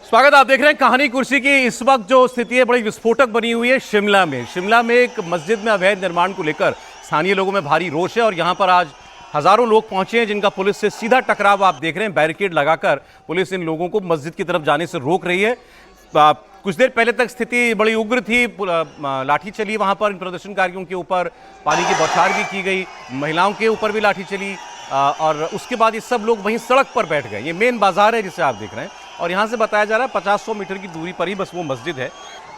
स्वागत। आप देख रहे हैं कहानी कुर्सी की। इस वक्त जो स्थिति है बड़ी विस्फोटक बनी हुई है शिमला में। शिमला में एक मस्जिद में अवैध निर्माण को लेकर स्थानीय लोगों में भारी रोष है और यहां पर आज हजारों लोग पहुंचे हैं जिनका पुलिस से सीधा टकराव आप देख रहे हैं। बैरिकेड लगाकर पुलिस इन लोगों को मस्जिद की तरफ जाने से रोक रही है। कुछ देर पहले तक स्थिति बड़ी उग्र थी, लाठी चली वहां पर इन प्रदर्शनकारियों के ऊपर, पानी की बौछार भी की गई, महिलाओं के ऊपर भी लाठी चली और उसके बाद ये सब लोग वहीं सड़क पर बैठ गए। ये मेन बाजार है जिसे आप देख रहे हैं और यहाँ से बताया जा रहा है 50-100 मीटर की दूरी पर ही बस वो मस्जिद है।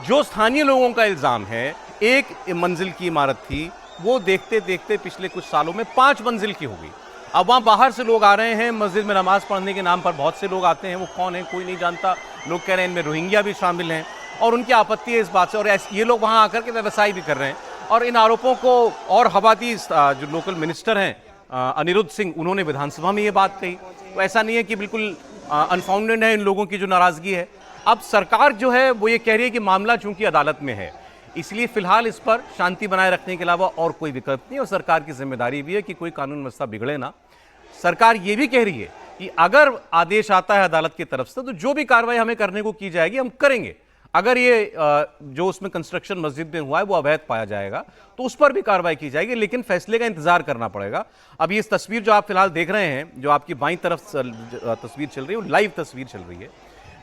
जो स्थानीय लोगों का इल्ज़ाम है एक मंजिल की इमारत थी, वो देखते देखते पिछले कुछ सालों में 5 मंजिल की हो गई। अब वहाँ बाहर से लोग आ रहे हैं, मस्जिद में नमाज पढ़ने के नाम पर बहुत से लोग आते हैं। वो कौन है कोई नहीं जानता। लोग कह रहे हैं इनमें रोहिंग्या भी शामिल हैं और उनकी आपत्ति है इस बात से और ये लोग वहाँ आकर के व्यवसाय भी कर रहे हैं। और इन आरोपों को और हवा दी जो लोकल मिनिस्टर हैं अनिरुद्ध सिंह, उन्होंने विधानसभा में ये बात कही। तो ऐसा नहीं है कि बिल्कुल अनफाउंडेड है इन लोगों की जो नाराजगी है। अब सरकार जो है वो ये कह रही है कि मामला चूंकि अदालत में है इसलिए फिलहाल इस पर शांति बनाए रखने के अलावा और कोई विकल्प नहीं और सरकार की जिम्मेदारी भी है कि कोई कानून व्यवस्था बिगड़े ना। सरकार ये भी कह रही है कि अगर आदेश आता है अदालत की तरफ से तो जो भी कार्रवाई हमें करने को की जाएगी हम करेंगे। अगर ये जो उसमें कंस्ट्रक्शन मस्जिद में हुआ है वो अवैध पाया जाएगा तो उस पर भी कार्रवाई की जाएगी, लेकिन फैसले का इंतजार करना पड़ेगा। अभी इस तस्वीर जो आप फिलहाल देख रहे हैं, जो आपकी बाईं तरफ तस्वीर चल रही है वो लाइव तस्वीर चल रही है।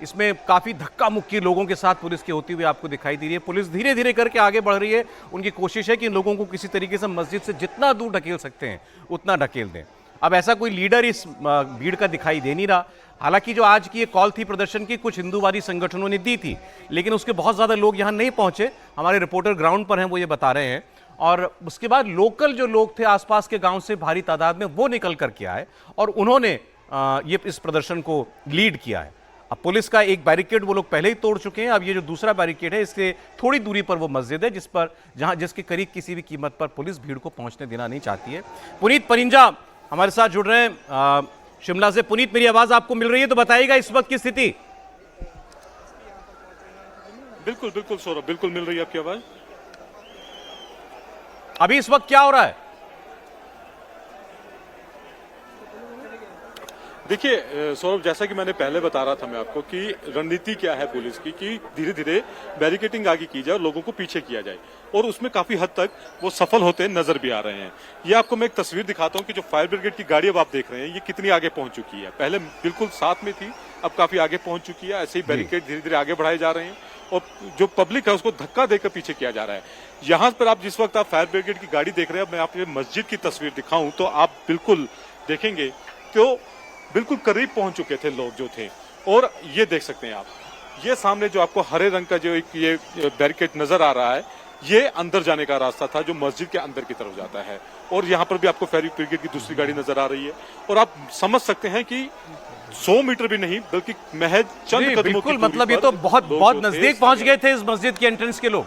इसमें काफी धक्का मुक्की लोगों के साथ पुलिस की होती हुई आपको दिखाई दे रही है। पुलिस धीरे धीरे करके आगे बढ़ रही है। उनकी कोशिश है कि इन लोगों को किसी तरीके से मस्जिद से जितना दूर ढकेल सकते हैं उतना ढकेल दें। अब ऐसा कोई लीडर इस भीड़ का दिखाई दे नहीं रहा। हालांकि जो आज की ये कॉल थी प्रदर्शन की, कुछ हिंदूवादी संगठनों ने दी थी, लेकिन उसके बहुत ज्यादा लोग यहां नहीं पहुंचे। हमारे रिपोर्टर ग्राउंड पर हैं, वो ये बता रहे हैं। और उसके बाद लोकल जो लोग थे आसपास के गांव से भारी तादाद में वो निकल करके आए और उन्होंने ये इस प्रदर्शन को लीड किया है। अब पुलिस का एक बैरिकेड वो लोग पहले ही तोड़ चुके हैं। अब ये जो दूसरा बैरिकेड है इससे थोड़ी दूरी पर वो मस्जिद है जिसके करीब किसी भी कीमत पर पुलिस भीड़ को पहुंचने देना नहीं चाहती है। पुनीत परिंजा हमारे साथ जुड़ रहे हैं शिमला से। पुनीत, मेरी आवाज आपको मिल रही है तो बताइएगा इस वक्त की स्थिति। बिल्कुल बिल्कुल सौरभ, बिल्कुल मिल रही है आपकी आवाज। अभी इस वक्त क्या हो रहा है? देखिए सौरभ, जैसा कि मैंने पहले बता रहा था मैं आपको कि रणनीति क्या है पुलिस की कि धीरे धीरे बैरिकेटिंग आगे की जाए और लोगों को पीछे किया जाए और उसमें काफी हद तक वो सफल होते नजर भी आ रहे हैं। ये आपको मैं एक तस्वीर दिखाता हूं कि जो फायर ब्रिगेड की गाड़ी अब आप देख रहे हैं ये कितनी आगे पहुंच चुकी है। पहले बिल्कुल साथ में थी, अब काफी आगे पहुंच चुकी है। ऐसे ही बैरिकेड धीरे धीरे आगे बढ़ाए जा रहे हैं और जो पब्लिक है उसको धक्का देकर पीछे किया जा रहा है। यहाँ पर आप जिस वक्त आप फायर ब्रिगेड की गाड़ी देख रहे हैं, मैं आपको मस्जिद की तस्वीर दिखाऊं तो आप बिल्कुल देखेंगे तो बिल्कुल करीब पहुंच चुके थे लोग जो थे। और ये देख सकते हैं आप, ये सामने जो आपको हरे रंग का जो एक ये बैरिकेड नजर आ रहा है ये अंदर जाने का रास्ता था जो मस्जिद के अंदर की तरफ जाता है। और यहाँ पर भी आपको फायर ब्रिगेड की दूसरी गाड़ी नजर आ रही है और आप समझ सकते हैं कि 100 मीटर भी नहीं बल्कि महज चंद कदमों की दूरी पर मतलब ये तो बहुत नजदीक पहुंच गए थे इस मस्जिद के एंट्रेंस के लोग।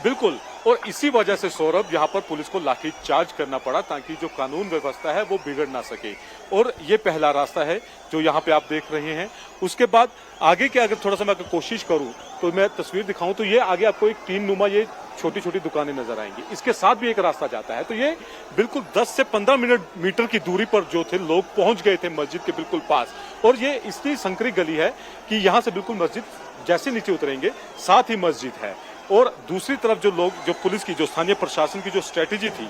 बिल्कुल, और इसी वजह से सौरभ यहाँ पर पुलिस को लाठी चार्ज करना पड़ा ताकि जो कानून व्यवस्था है वो बिगड़ ना सके। और ये पहला रास्ता है जो यहाँ पे आप देख रहे हैं। उसके बाद आगे के अगर थोड़ा सा मैं कोशिश करूँ तो मैं तस्वीर दिखाऊं तो ये आगे आपको एक टीन नुमा ये छोटी छोटी दुकानें नजर आएंगी। इसके साथ भी एक रास्ता जाता है। तो ये बिल्कुल 10 से 15 मीटर की दूरी पर जो थे लोग पहुंच गए थे मस्जिद के बिल्कुल पास। और ये इतनी संकरी गली है कि यहाँ से बिल्कुल मस्जिद जैसे नीचे उतरेंगे साथ ही मस्जिद है। और दूसरी तरफ जो लोग, जो पुलिस की, जो स्थानीय प्रशासन की जो स्ट्रेटेजी थी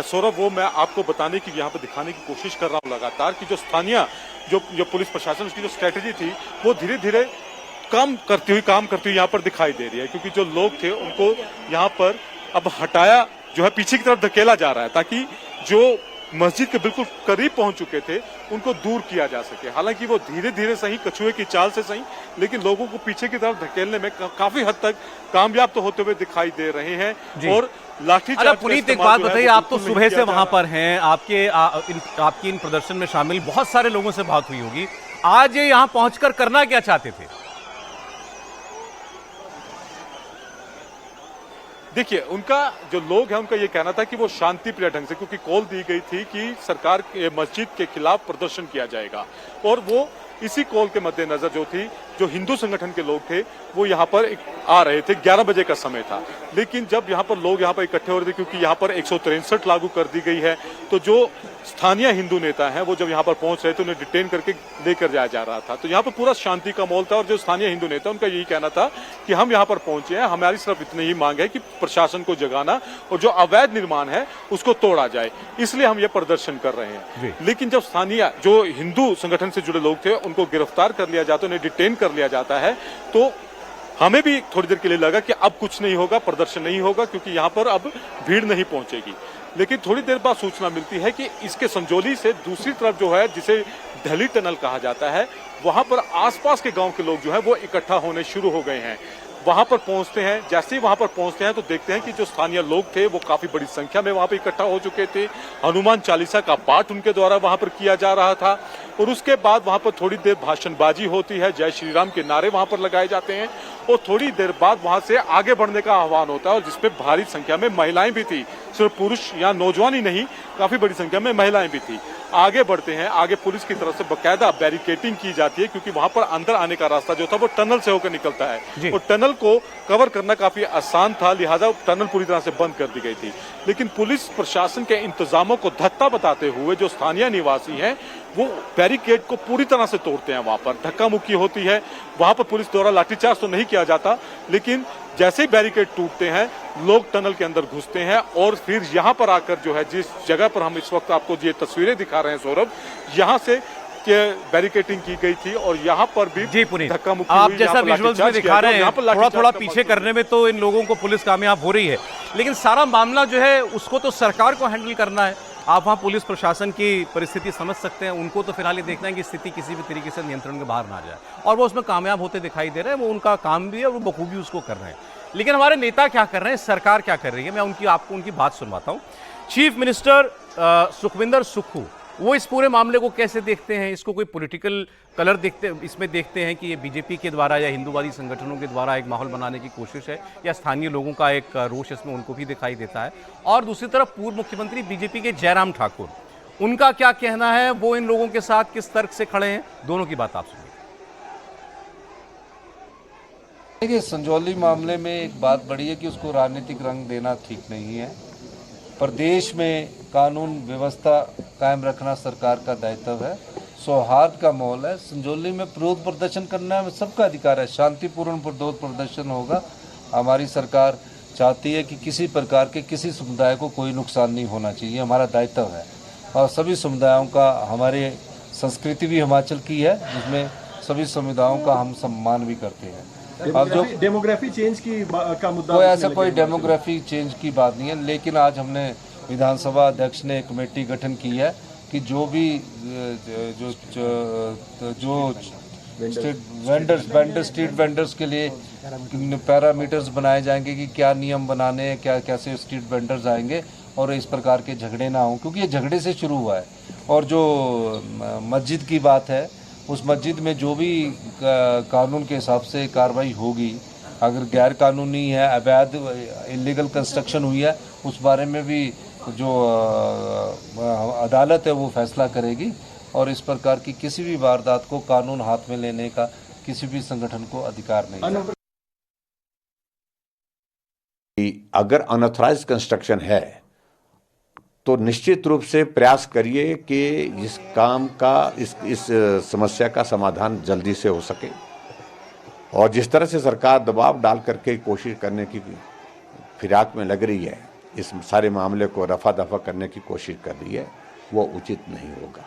सौरभ, वो मैं आपको बताने की, यहाँ पे दिखाने की कोशिश कर रहा हूँ लगातार कि जो स्थानीय जो पुलिस प्रशासन उसकी जो स्ट्रेटेजी थी वो धीरे धीरे काम करती हुई यहाँ पर दिखाई दे रही है। क्योंकि जो लोग थे उनको यहाँ पर अब हटाया जो है, पीछे की तरफ धकेला जा रहा है ताकि जो मस्जिद के बिल्कुल करीब पहुंच चुके थे उनको दूर किया जा सके। हालांकि वो धीरे धीरे सही, कछुए की चाल से सही, लेकिन लोगों को पीछे की तरफ धकेलने में काफी हद तक कामयाब तो होते हुए दिखाई दे रहे हैं। और लाठीचार्ज। पुनीत, एक बात बताइए, आप तो सुबह से वहां पर हैं, आपकी इन प्रदर्शन में शामिल बहुत सारे लोगों से बात हुई होगी। आज ये यहाँ पहुंचकर करना क्या चाहते थे? देखिए, उनका जो लोग हैं उनका ये कहना था कि वो शांति प्रिय ढंग से, क्योंकि कॉल दी गई थी कि सरकार के मस्जिद के खिलाफ प्रदर्शन किया जाएगा और वो इसी कॉल के मद्देनजर जो हिंदू संगठन के लोग थे वो यहाँ पर आ रहे थे। 11 बजे का समय था, लेकिन जब यहाँ पर लोग यहाँ पर इकट्ठे हो रहे थे क्योंकि यहाँ पर 163 लागू कर दी गई है, तो जो स्थानीय हिंदू नेता हैं वो जब यहाँ पर पहुंच रहे थे उन्हें डिटेन करके लेकर जाया जा रहा था। तो यहाँ पर पूरा शांति का माहौल था और जो स्थानीय हिंदू नेता उनका यही कहना था कि हम यहाँ पर पहुंचे हैं, हमारी सिर्फ इतनी ही मांग है कि प्रशासन को जगाना और जो अवैध निर्माण है उसको तोड़ा जाए, इसलिए हम ये प्रदर्शन कर रहे हैं। लेकिन जब स्थानीय जो हिंदू संगठन से जुड़े लोग थे उनको गिरफ्तार कर लिया जाता, उन्हें डिटेन कर लिया जाता है, तो हमें भी थोड़ी देर के लिए लगा कि अब कुछ नहीं होगा, प्रदर्शन नहीं होगा क्योंकि यहाँ पर अब भीड़ नहीं पहुंचेगी। लेकिन थोड़ी देर बाद सूचना मिलती है कि इसके संजौली से दूसरी तरफ जो है, जिसे ढली टनल कहा जाता है, वहां पर आसपास के गांव के लोग जो है वो इकट्ठा होने शुरू हो गए हैं। वहां पर पहुंचते हैं, जैसे ही वहां पर पहुंचते हैं तो देखते हैं कि जो स्थानीय लोग थे वो काफी बड़ी संख्या में वहां पर इकट्ठा हो चुके थे। हनुमान चालीसा का पाठ उनके द्वारा वहां पर किया जा रहा था और उसके बाद वहां पर थोड़ी देर भाषणबाजी होती है, जय श्री राम के नारे वहां पर लगाए जाते हैं और थोड़ी देर बाद वहां से आगे बढ़ने का आह्वान होता है और जिसमें भारी संख्या में महिलाएं भी थी, सिर्फ पुरुष या नौजवान ही नहीं, काफी बड़ी संख्या में महिलाएं भी थी। आगे बढ़ते हैं, आगे पुलिस की तरफ से बकायदा बैरिकेटिंग की जाती है क्योंकि वहां पर अंदर आने का रास्ता जो था वो टनल से होकर निकलता है और टनल को कवर करना काफी आसान था, लिहाजा टनल पूरी तरह से बंद कर दी गई थी। लेकिन पुलिस प्रशासन के इंतजामों को धत्ता बताते हुए जो स्थानीय निवासी हैं वो बैरिकेड को पूरी तरह से तोड़ते हैं। वहां पर धक्का मुक्की होती है, वहां पर पुलिस द्वारा लाठीचार्ज तो नहीं किया जाता, लेकिन जैसे ही बैरिकेड टूटते हैं लोग टनल के अंदर घुसते हैं और फिर यहाँ पर आकर जो है, जिस जगह पर हम इस वक्त आपको ये तस्वीरें दिखा रहे हैं सौरभ, यहाँ से बैरिकेटिंग की गई थी और यहाँ पर भी जी पुनीत, धक्का मुक्की आप हुई, जैसा विजुअल्स में दिखा रहे हैं, थोड़ा थोड़ा पीछे करने में तो इन लोगों को पुलिस कामयाब हो रही है, लेकिन सारा मामला जो है उसको तो सरकार को हैंडल करना है। आप वहाँ पुलिस प्रशासन की परिस्थिति समझ सकते हैं, उनको तो फिलहाल ये देखना है कि स्थिति किसी भी तरीके से नियंत्रण के बाहर ना जाए और वो उसमें कामयाब होते दिखाई दे रहे हैं। वो उनका काम भी है और वो बखूबी उसको कर रहे हैं। लेकिन हमारे नेता क्या कर रहे हैं, सरकार क्या कर रही है, मैं आपको उनकी बात सुनवाता हूँ। चीफ मिनिस्टर सुखविंदर सुक्खू वो इस पूरे मामले को कैसे देखते हैं, इसको कोई पॉलिटिकल कलर इसमें देखते हैं कि ये बीजेपी के द्वारा या हिंदूवादी संगठनों के द्वारा एक माहौल बनाने की कोशिश है या स्थानीय लोगों का एक रोष इसमें उनको भी दिखाई देता है। और दूसरी तरफ पूर्व मुख्यमंत्री बीजेपी के जयराम ठाकुर, उनका क्या कहना है, वो इन लोगों के साथ किस तर्क से खड़े हैं, दोनों की बात आप सुनिए। देखिए, संजौली मामले में एक बात बड़ी है कि उसको राजनीतिक रंग देना ठीक नहीं है। प्रदेश में कानून व्यवस्था कायम रखना सरकार का दायित्व है, सौहार्द का माहौल है। संजौली में विरोध प्रदर्शन करना में सबका अधिकार है, शांतिपूर्ण विरोध प्रदर्शन होगा। हमारी सरकार चाहती है कि किसी प्रकार के किसी समुदाय को कोई नुकसान नहीं होना चाहिए, हमारा दायित्व है। और सभी समुदायों का, हमारे संस्कृति भी हिमाचल की है जिसमें सभी समुदायों का हम सम्मान भी करते हैं। अब जो डेमोग्राफी चेंज का मुद्दा, कोई ऐसा कोई डेमोग्राफी चेंज की बात नहीं है, लेकिन आज हमने विधानसभा अध्यक्ष ने एक कमेटी गठन की है कि जो भी स्ट्रीट वेंडर्स के लिए पैरामीटर्स बनाए जाएंगे कि क्या नियम बनाने हैं, क्या कैसे स्ट्रीट वेंडर्स आएंगे और इस प्रकार के झगड़े ना हों, क्योंकि ये झगड़े से शुरू हुआ है। और जो मस्जिद की बात है, उस मस्जिद में जो भी कानून के हिसाब से कार्रवाई होगी, अगर गैर कानूनी है, अवैध इलीगल कंस्ट्रक्शन हुई है, उस बारे में भी जो अदालत है वो फैसला करेगी। और इस प्रकार की किसी भी वारदात को कानून हाथ में लेने का किसी भी संगठन को अधिकार नहीं है। अगर अनऑथराइज्ड कंस्ट्रक्शन है तो निश्चित रूप से प्रयास करिए कि इस काम का, इस समस्या का समाधान जल्दी से हो सके। और जिस तरह से सरकार दबाव डाल करके कोशिश करने की फिराक में लग रही है, इस सारे मामले को रफा दफा करने की कोशिश कर रही है, वो उचित नहीं होगा।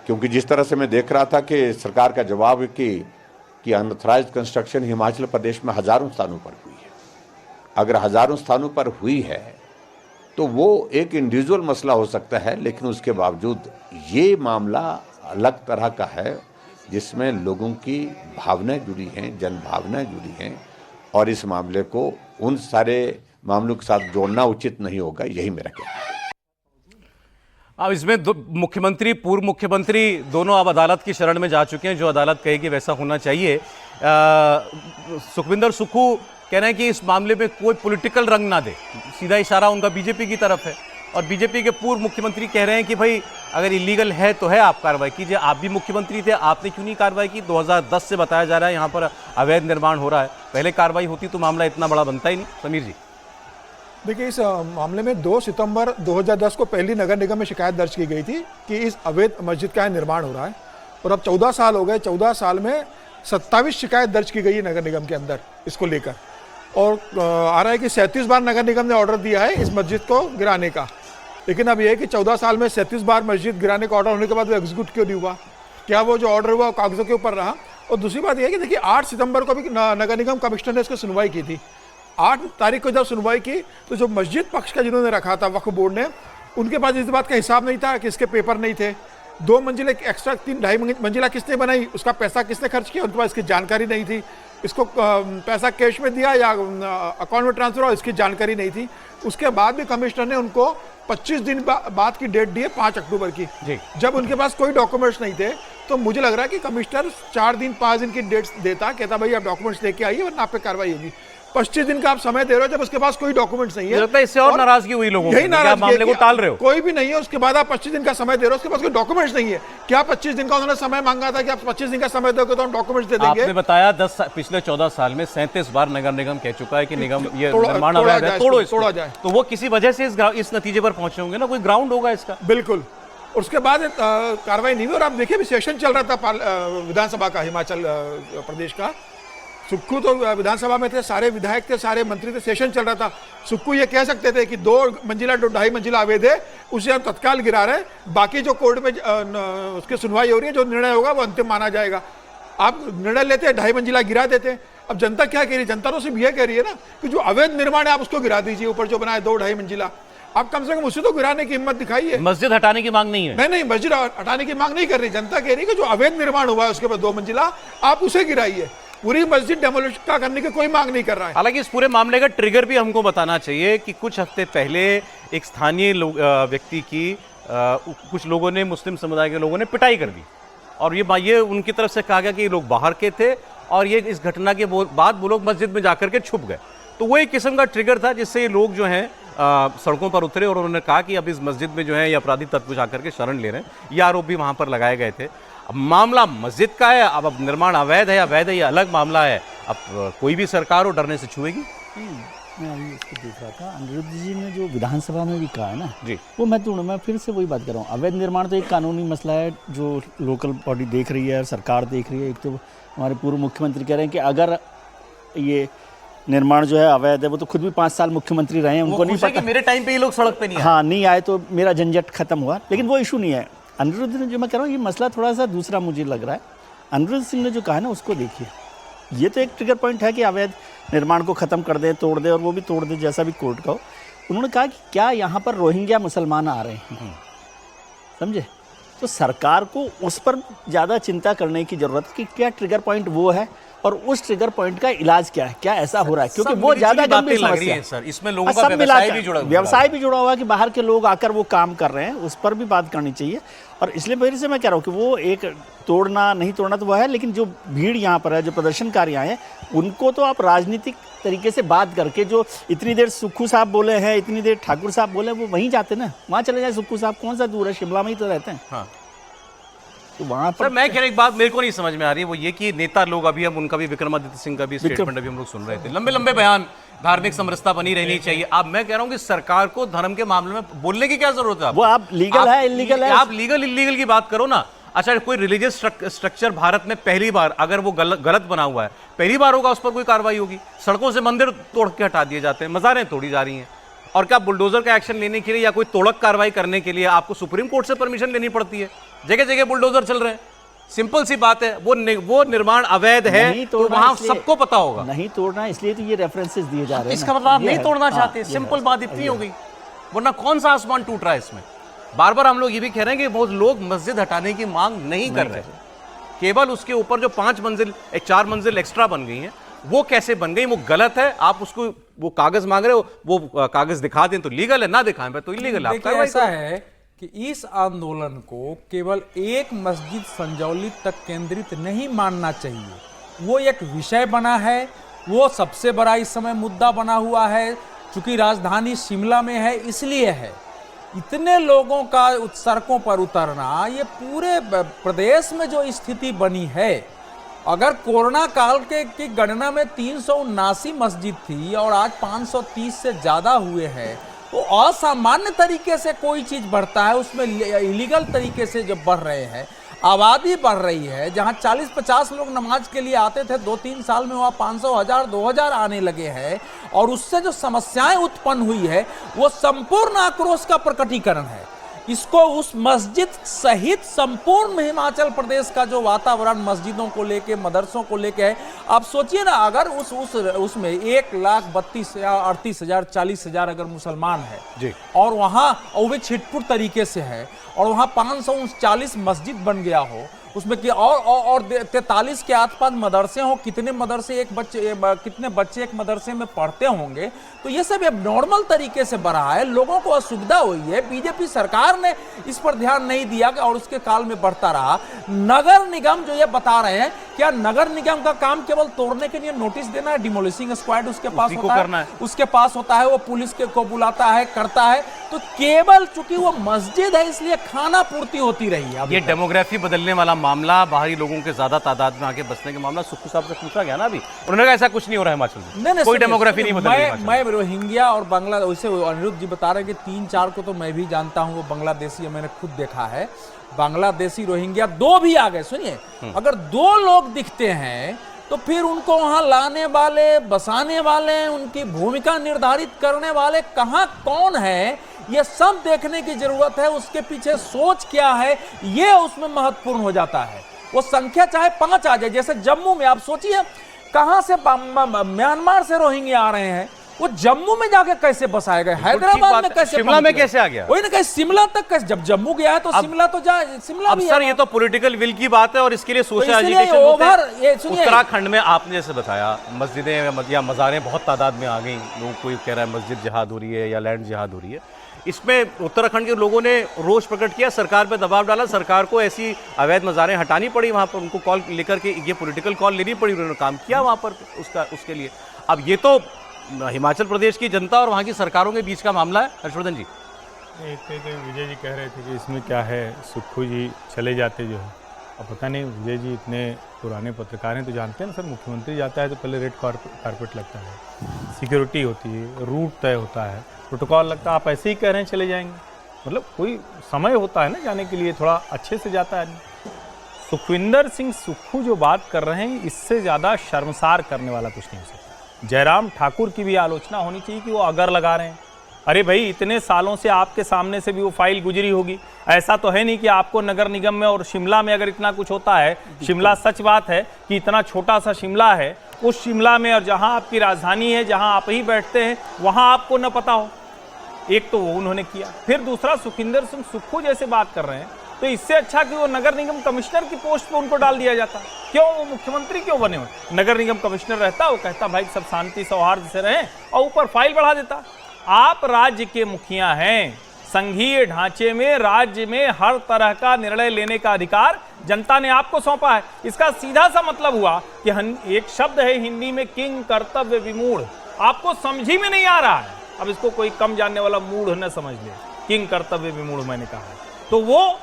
क्योंकि जिस तरह से मैं देख रहा था कि सरकार का जवाब है कि अनऑथराइज्ड कंस्ट्रक्शन हिमाचल प्रदेश में हजारों स्थानों पर हुई है। अगर हजारों स्थानों पर हुई है तो वो एक इंडिविजुअल मसला हो सकता है, लेकिन उसके बावजूद ये मामला अलग तरह का है जिसमें लोगों की भावनाएं जुड़ी हैं, जन भावनाएं जुड़ी हैं, और इस मामले को उन सारे मामलों के साथ जोड़ना उचित नहीं होगा, यही मेरा कहना है। अब इसमें मुख्यमंत्री, पूर्व मुख्यमंत्री दोनों अब अदालत की शरण में जा चुके हैं, जो अदालत कहेगी वैसा होना चाहिए। सुखविंदर सुक्खू कह रहे हैं कि इस मामले में कोई पॉलिटिकल रंग ना दे, सीधा इशारा उनका बीजेपी की तरफ है। और बीजेपी के पूर्व मुख्यमंत्री कह रहे हैं कि भाई अगर इलीगल है तो है, आप कार्रवाई कीजिए। आप भी मुख्यमंत्री थे, आपने क्यों नहीं कार्रवाई की? 2010 से बताया जा रहा है यहाँ पर अवैध निर्माण हो रहा है, पहले कार्रवाई होती तो मामला इतना बड़ा बनता ही नहीं। समीर जी, देखिए, इस मामले में 2 सितंबर 2010 को पहली नगर निगम में शिकायत दर्ज की गई थी कि इस अवैध मस्जिद का निर्माण हो रहा है, और अब 14 साल हो गए। 14 साल में 27 शिकायत दर्ज की गई है नगर निगम के अंदर इसको लेकर, और आ रहा है कि 37 बार नगर निगम ने ऑर्डर दिया है इस मस्जिद को गिराने का। लेकिन अब यह है कि 14 साल में 37 बार मस्जिद गिराने का ऑर्डर होने के बाद वो एग्जीक्यूट क्यों नहीं हुआ? क्या वो जो ऑर्डर हुआ कागजों के ऊपर रहा? और दूसरी बात यह है कि देखिए, 8 सितंबर को भी नगर निगम कमिश्नर ने इसको सुनवाई की थी। 8 तारीख को जब सुनवाई की तो जो मस्जिद पक्ष का जिन्होंने रखा था वक्फ बोर्ड ने, उनके पास इस बात का हिसाब नहीं था कि इसके पेपर नहीं थे। 2 मंजिले एक्स्ट्रा 3-2.5 मंजिला किसने बनाई, उसका पैसा किसने खर्च किया, उनके पास इसकी जानकारी नहीं थी। इसको पैसा कैश में दिया या अकाउंट में ट्रांसफर हुआ, इसकी जानकारी नहीं थी। उसके बाद भी कमिश्नर ने उनको 25 दिन बाद की डेट दी है, 5 अक्टूबर की। जब उनके पास कोई डॉक्यूमेंट्स नहीं थे तो मुझे लग रहा है कि कमिश्नर 4 दिन 5 दिन की डेट्स देता, कहता भाई आप डॉक्यूमेंट्स लेके आइए वरना आप पे कार्रवाई होगी। 25 दिन का आप समय दे रहे हो जब उसके पास कोई डॉक्यूमेंट्स नहीं है। लगता है इससे और नाराजगी हुई लोगों यही को, नाराजगी मामले को टाल रहे हो। कोई भी नहीं है, उसके बाद आप 25 दिन का समय दे रहे हो, उसके पास कोई डॉक्यूमेंट्स नहीं है। क्या 25 दिन का उन्होंने समय मांगा था कि आप 25 दिन का समय दोगे तो हम डॉक्यूमेंट्स दे देंगे? आपने बताया पिछले 14 साल में 37 बार नगर निगम कह चुका है कि निगम ये निर्माण अवैध है, तोड़ा जाए। तो वो किसी वजह से इस नतीजे पर पहुंचे होंगे ना, कोई ग्राउंड होगा इसका। बिल्कुल। और उसके बाद कार्रवाई नहीं हुई। और आप देखिए, अभी सेशन चल रहा था विधानसभा का, हिमाचल प्रदेश का। सुक्खू तो विधानसभा में थे, सारे विधायक थे, सारे मंत्री थे, सेशन चल रहा था। सुक्खू ये कह सकते थे कि 2 मंजिला 2.5 मंजिला अवैध है, उसे हम तत्काल गिरा रहे हैं, बाकी जो कोर्ट में उसकी सुनवाई हो रही है, जो निर्णय होगा वो अंतिम माना जाएगा। आप निर्णय लेते हैं 2.5 मंजिला गिरा देते हैं। अब जनता क्या कह रही है? जनता तो सिर्फ ये कह रही है ना कि जो अवैध निर्माण है आप उसको गिरा दीजिए, ऊपर जो बनाए 2-2.5 मंजिला, आप कम से कम उसे तो गिराने की हिम्मत दिखाइए। मस्जिद हटाने की मांग नहीं है। नहीं, मस्जिद हटाने की मांग नहीं कर रही। जनता कह रही है कि जो अवैध निर्माण हुआ है उसके बाद 2 मंजिला, आप उसे गिराइए। पूरी मस्जिद डेमोलिश का करने की कोई मांग नहीं कर रहा है। हालांकि इस पूरे मामले का ट्रिगर भी हमको बताना चाहिए कि कुछ हफ्ते पहले एक स्थानीय व्यक्ति की कुछ लोगों ने, मुस्लिम समुदाय के लोगों ने पिटाई कर दी, और ये उनकी तरफ से कहा गया कि ये लोग बाहर के थे, और ये इस घटना के बाद वो लोग मस्जिद में जाकर के छुप गए। तो वो एक किस्म का ट्रिगर था जिससे ये लोग जो हैं सड़कों पर उतरे, और उन्होंने कहा कि अब इस मस्जिद में जो है ये अपराधी तत्व जाकर के शरण ले रहे हैं। ये आरोप भी वहाँ पर लगाए गए थे। अब मामला मस्जिद का है, अब निर्माण अवैध है या वैध है, ये अलग मामला है। अब कोई भी सरकार हो डरने से छुएगी। मैं अभी उसको देख रहा था, अनिरुद्ध जी ने जो विधानसभा में भी कहा है ना जी, वो मैं फिर से वही बात कर रहा हूँ। अवैध निर्माण तो एक कानूनी मसला है जो लोकल बॉडी देख रही है और सरकार देख रही है। एक तो हमारे पूर्व मुख्यमंत्री कह रहे हैं कि अगर ये निर्माण जो है अवैध है, वो तो खुद भी 5 साल मुख्यमंत्री रहे हैं, उनको नहीं पता कि मेरे टाइम पे ये लोग सड़क पे नहीं आए। हाँ, नहीं आए तो मेरा झंझट खत्म हुआ। लेकिन वो इशू नहीं है। अनिरुद्ध ने जो मैं कह रहा हूँ, ये मसला थोड़ा सा दूसरा मुझे लग रहा है। अनिरुद्ध सिंह ने जो कहा ना उसको देखिए, ये तो एक ट्रिगर पॉइंट है कि अवैध निर्माण को ख़त्म कर दे, तोड़ दे, और वो भी तोड़ दे जैसा भी कोर्ट का हो। उन्होंने कहा कि क्या यहाँ पर रोहिंग्या मुसलमान आ रहे हैं, समझे? तो सरकार को उस पर ज़्यादा चिंता करने की ज़रूरत है कि क्या ट्रिगर पॉइंट वो है और उस ट्रिगर पॉइंट का इलाज क्या है, क्या ऐसा हो रहा है, क्योंकि वो ज़्यादा गंभीर समस्या है सर। इसमें लोगों का व्यवसाय भी जुड़ा हुआ है कि बाहर के लोग आकर वो काम कर रहे हैं, उस पर भी बात करनी चाहिए। और इसलिए फिर से मैं कह रहा हूँ कि वो एक तोड़ना नहीं तोड़ना तो वो है, लेकिन जो भीड़ यहाँ पर है, जो प्रदर्शनकारी आए हैं, उनको तो आप राजनीतिक तरीके से बात करके, जो इतनी देर सुक्खू साहब बोले हैं, इतनी देर ठाकुर साहब बोले, वो वहीं जाते ना, वहाँ चले जाए। सुक्खू साहब कौन सा दूर है, शिमला में ही तो रहते हैं। हाँ, तो वहाँ पर मैं कह रहा एक बात मेरे को नहीं समझ में आ रही है, वो ये कि नेता लोग अभी हम उनका भी, विक्रमादित्य सिंह का भी स्टेटमेंट अभी हम लोग सुन रहे थे, लंबे लंबे बयान, धार्मिक समरसता बनी रहनी चाहिए। अब मैं कह रहा हूँ कि सरकार को धर्म के मामले में बोलने की क्या जरूरत है? वो आप लीगल है, इलीगल है, आप लीगल इलीगल की बात करो ना। अच्छा, कोई रिलीजियस स्ट्रक्चर भारत में पहली बार, अगर वो गलत बना हुआ है, पहली बार होगा, उस पर कोई कार्रवाई होगी? सड़कों से मंदिर तोड़ के हटा दिए जाते हैं, मज़ारें तोड़ी जा रही हैं, और क्या बुलडोजर का एक्शन लेने के लिए या कोई तोड़क कार्रवाई करने के लिए आपको सुप्रीम कोर्ट से परमिशन लेनी पड़ती है? जगह जगह बुलडोजर चल रहे हैं। सिंपल सी बात है, वो निर्माण अवैध है तो वहां सबको पता होगा। नहीं तोड़ना, इसलिए तो ये रेफरेंसेस दिए जा रहे हैं। इसका मतलब आप नहीं तोड़ना चाहते, सिंपल बात इतनी हो गई। वरना कौन सा आसमान टूट रहा है इसमें? बार बार हम लोग ये भी कह रहे हैं कि वो लोग मस्जिद हटाने की मांग नहीं कर रहे, केवल उसके ऊपर जो 5 मंजिल 4 मंजिल एक्स्ट्रा बन गई हैं, वो कैसे बन गई, वो गलत है। आप उसको वो कागज मांग रहे हो, वो कागज दिखा दें तो लीगल है, ना दिखाएं तो इलीगल है। ऐसा है कि इस आंदोलन को केवल एक मस्जिद संजौली तक केंद्रित नहीं मानना चाहिए। वो एक विषय बना है, वो सबसे बड़ा इस समय मुद्दा बना हुआ है। चूंकि राजधानी शिमला में है इसलिए है, इतने लोगों का सड़कों पर उतरना, ये पूरे प्रदेश में जो स्थिति बनी है, अगर कोरोना काल की गणना में 379 मस्जिद थी और आज 530 से ज्यादा हुए हैं, तो असामान्य तरीके से कोई चीज बढ़ता है, उसमें इलीगल तरीके से जब बढ़ रहे हैं, आबादी बढ़ रही है, जहां 40-50 लोग नमाज के लिए आते थे 2-3 साल में, वहां 500, 1000, 2000 आने लगे हैं, और उससे जो समस्याएं उत्पन्न हुई है वो संपूर्ण आक्रोश का प्रकटीकरण है। इसको उस मस्जिद सहित संपूर्ण हिमाचल प्रदेश का जो वातावरण मस्जिदों को लेके, मदरसों को लेके है, आप सोचिए ना, अगर उसमें 1,38,000, 40,000 अगर मुसलमान है जी, और वहां वो भी छिटपुट तरीके से है, और वहां 539 मस्जिद बन गया हो, उसमें कि और 43 के आसपास मदरसे हो, कितने बच्चे एक मदरसे में पढ़ते होंगे, तो ये सब नॉर्मल तरीके से बढ़ा है, लोगों को असुविधा हुई है। बीजेपी सरकार ने इस पर ध्यान नहीं दिया और उसके काल में बढ़ता रहा। नगर निगम जो ये बता रहे हैं, क्या नगर निगम का काम केवल तोड़ने के लिए नोटिस देना है? डिमोलिशिंग स्क्वाड उसके पास होता है, वो पुलिस को बुलाता है, करता है, तो केवल चूंकि वो मस्जिद है इसलिए खाना पूर्ति होती रही है। ये डेमोग्राफी बदलने वाला मामला, बाहरी लोगों के ज्यादा तादाद में आके बसने का मामला, सुक्खू साहब से पूछा गया ना अभी, उन्होंने कहा ऐसा कुछ नहीं हो रहा है हिमाचल में, कोई डेमोग्राफी नहीं बदल रही है। मैं रोहिंग्या और बांग्ला, वैसे अनिरुद्ध जी बता रहे हैं कि 3-4 को तो मैं भी जानता हूं, वो बांग्लादेशी, मैंने खुद देखा है, बांग्लादेशी रोहिंग्या 2 भी आ गए। सुनिए, अगर 2 लोग दिखते हैं तो फिर उनको वहां लाने वाले, बसाने वाले, उनकी भूमिका निर्धारित करने वाले कहां कौन है, ये सब देखने की जरूरत है। उसके पीछे सोच क्या है, ये उसमें महत्वपूर्ण हो जाता है। वो संख्या चाहे 5 आ जाए, जैसे जम्मू में आप सोचिए, कहां से म्यांमार से रोहिंग्या आ रहे हैं, वो जम्मू में जाके कैसे बसाए गए, हैदराबाद में कैसे, शिमला में कैसे आ गया, वही ना, कहीं शिमला तक कैसे, जब जम्मू गया है तो शिमला तो शिमला भी सर, ये तो पॉलिटिकल विल की बात है और इसके लिए सोशल एजुकेशन। उत्तराखंड में आपने जैसे बताया, मस्जिदें या मज़ारें बहुत तादाद में आ गई, लोग कोई कह रहा है मस्जिद जिहाद हो रही है या लैंड जिहाद हो रही है, इसमें उत्तराखंड के लोगों ने रोष प्रकट किया, सरकार पे दबाव डाला, सरकार को ऐसी अवैध मज़ारें हटानी पड़ी, वहां पर उनको कॉल लेकर के ये पॉलिटिकल कॉल लेनी पड़ी, उन्होंने काम किया वहां पर उसके लिए। अब ये तो हिमाचल प्रदेश की जनता और वहाँ की सरकारों के बीच का मामला है। हर्षवर्धन जी, एक तो विजय जी कह रहे थे कि इसमें क्या है, सुक्खू जी चले जाते जो है, अब पता नहीं, विजय जी इतने पुराने पत्रकार हैं तो जानते हैं ना सर, मुख्यमंत्री जाता है तो पहले रेड कारपेट लगता है, सिक्योरिटी होती है, रूट तय होता है, प्रोटोकॉल लगता है, आप ऐसे ही कह रहे हैं चले जाएंगे, मतलब कोई समय होता है ना जाने के लिए, थोड़ा अच्छे से जाता है। सुखविंदर सिंह सुक्खू जो बात कर रहे हैं, इससे ज़्यादा शर्मसार करने वाला कुछ नहीं हो सकता। जयराम ठाकुर की भी आलोचना होनी चाहिए कि वो अगर लगा रहे हैं। अरे भाई, इतने सालों से आपके सामने से भी वो फाइल गुजरी होगी, ऐसा तो है नहीं कि आपको नगर निगम में और शिमला में अगर इतना कुछ होता है, शिमला सच बात है कि इतना छोटा सा शिमला है, उस शिमला में और जहां आपकी राजधानी है, जहां आप ही बैठते हैं, वहां आपको न पता हो। एक तो वो उन्होंने किया, फिर दूसरा सुखविंदर सिंह सुक्खू जैसे बात कर रहे हैं, तो इससे अच्छा कि वो नगर निगम कमिश्नर की पोस्ट पे उनको डाल दिया जाता। क्यों वो मुख्यमंत्री क्यों बने हुए? नगर निगम कमिश्नर रहता, वो कहता भाई सब शांति सौहार्द से रहें, और ऊपर फाइल बढ़ा देता। आप राज्य के मुखिया हैं, संघीय ढांचे में राज्य में हर तरह का निर्णय लेने का अधिकार जनता ने आपको सौंपा है। इसका सीधा सा मतलब हुआ कि एक शब्द है हिंदी में, किंग कर्तव्य विमूढ़, आपको समझ ही में नहीं आ रहा है। अब इसको कोई कम जानने वाला मूढ़ न समझ ले, किंग कर्तव्य विमूढ़ मैंने कहा है, तो वो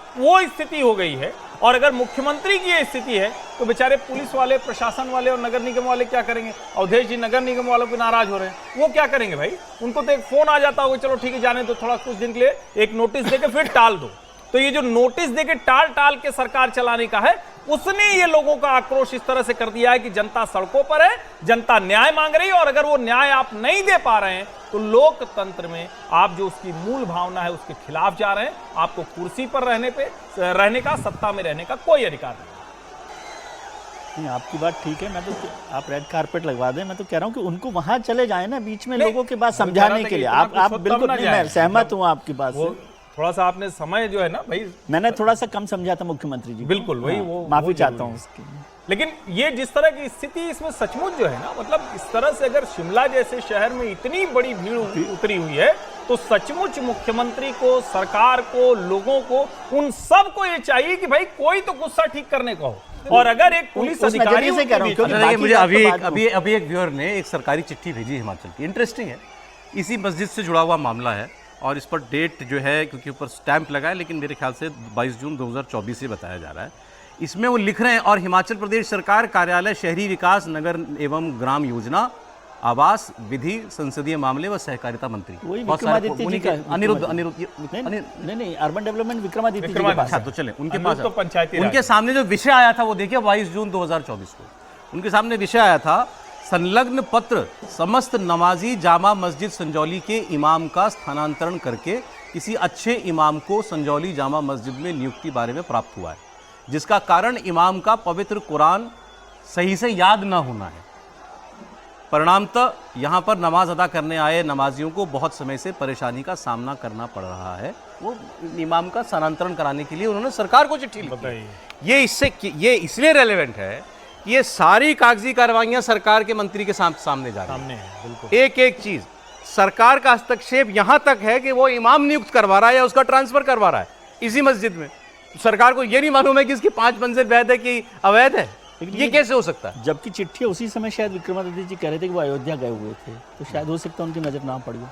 स्थिति हो गई है। और अगर मुख्यमंत्री की ये स्थिति है तो बेचारे पुलिस वाले, प्रशासन वाले और नगर निगम वाले क्या करेंगे? अवधेश जी नगर निगम वालों को नाराज हो रहे हैं, वो क्या करेंगे भाई? उनको तो एक फोन आ जाता होगा, चलो ठीक है जाने दो, थोड़ा कुछ दिन के लिए एक नोटिस देके फिर टाल दो। तो ये जो नोटिस देके टाल के सरकार चलाने का है, उसने ये लोगों का आक्रोश इस तरह से कर दिया है कि जनता सड़कों पर है, जनता न्याय मांग रही है, और अगर वो न्याय आप नहीं दे पा रहे हैं तो लोकतंत्र में आप जो उसकी मूल भावना है उसके खिलाफ जा रहे हैं। आपको कुर्सी पर रहने का, सत्ता में रहने का कोई अधिकार नहीं। आपकी बात ठीक है, मैं तो, आप रेड कारपेट लगवा दें, मैं तो कह रहा हूं कि उनको वहां चले जाए ना, बीच में लोगों के बात समझाने के लिए। आप बिल्कुल नहीं, मैं सहमत हूं आपकी बात से। थोड़ा सा आपने समय जो है ना भाई, मैंने थोड़ा सा कम समझा था मुख्यमंत्री जी, बिल्कुल वही, वो माफी चाहता हूँ उसकी। लेकिन ये जिस तरह की स्थिति इसमें सचमुच जो है ना, मतलब इस तरह से अगर शिमला जैसे शहर में इतनी बड़ी भीड़ उतरी हुई है, तो सचमुच मुख्यमंत्री को, सरकार को, लोगों को, उन सब को ये चाहिए कि भाई कोई तो गुस्सा ठीक करने को हो। और अगर एक पुलिस अधिकारी से कह रहा हूं, मुझे अभी एक व्यूअर ने एक सरकारी चिट्ठी भेजी हिमाचल की, इंटरेस्टिंग है, इसी मस्जिद से जुड़ा हुआ मामला है। और इस पर डेट जो है क्योंकि ऊपर स्टैंप लगा है, लेकिन मेरे ख्याल से 22 जून 2024 से बताया जा रहा है। इसमें वो लिख रहे हैं, और हिमाचल प्रदेश सरकार कार्यालय शहरी विकास नगर एवं ग्राम योजना आवास विधि संसदीय मामले व सहकारिता मंत्री वही बहुत सारे विक्रमादित्य जी का है। नहीं, अर्बन डेवलपमेंट विक्रमादित्य जी के पास अच्छा है। तो चले उनके अनिरुद्ध पास तो पंचायती राज उनके सामने जो विषय आया था वो देखिए 22 जून 2024 को उनके सामने विषय आया था, संलग्न पत्र समस्त नमाजी जामा मस्जिद संजौली के इमाम का स्थानांतरण करके किसी अच्छे इमाम को संजौली जामा मस्जिद में नियुक्ति बारे में प्राप्त हुआ है, जिसका कारण इमाम का पवित्र कुरान सही से याद न होना है। परिणामतः यहाँ पर नमाज अदा करने आए नमाजियों को बहुत समय से परेशानी का सामना करना पड़ रहा है। वो इमाम का स्थानांतरण कराने के लिए उन्होंने सरकार को चिट्ठी लिखी। बताइए। ये इसलिए रेलेवेंट है कि ये सारी कागजी कार्रवाइयां सरकार के मंत्री के सामने जा रही सामने है बिल्कुल। एक एक चीज सरकार का हस्तक्षेप यहां तक है कि वो इमाम नियुक्त करवा रहा है या उसका ट्रांसफर करवा रहा है इसी मस्जिद में। सरकार को ये नहीं मालूम है कि इसकी 5 मंजिल वैध है कि अवैध है। ये कैसे हो सकता है? जबकि चिट्ठी उसी समय शायद विक्रमादित्य जी कह रहे थे कि वो अयोध्या गए हुए थे, तो शायद हो सकता है उनकी नजर ना पड़ी हो।